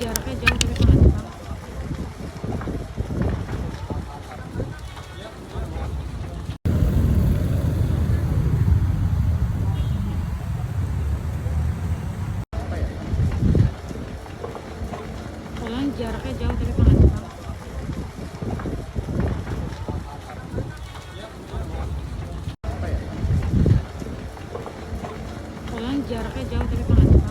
jaraknya jauh tapi kok nggak tahu. Soalnya jaraknya jauh tapi kok nggak tahu. Soalnya jaraknya jauh tapi kok nggak tahu.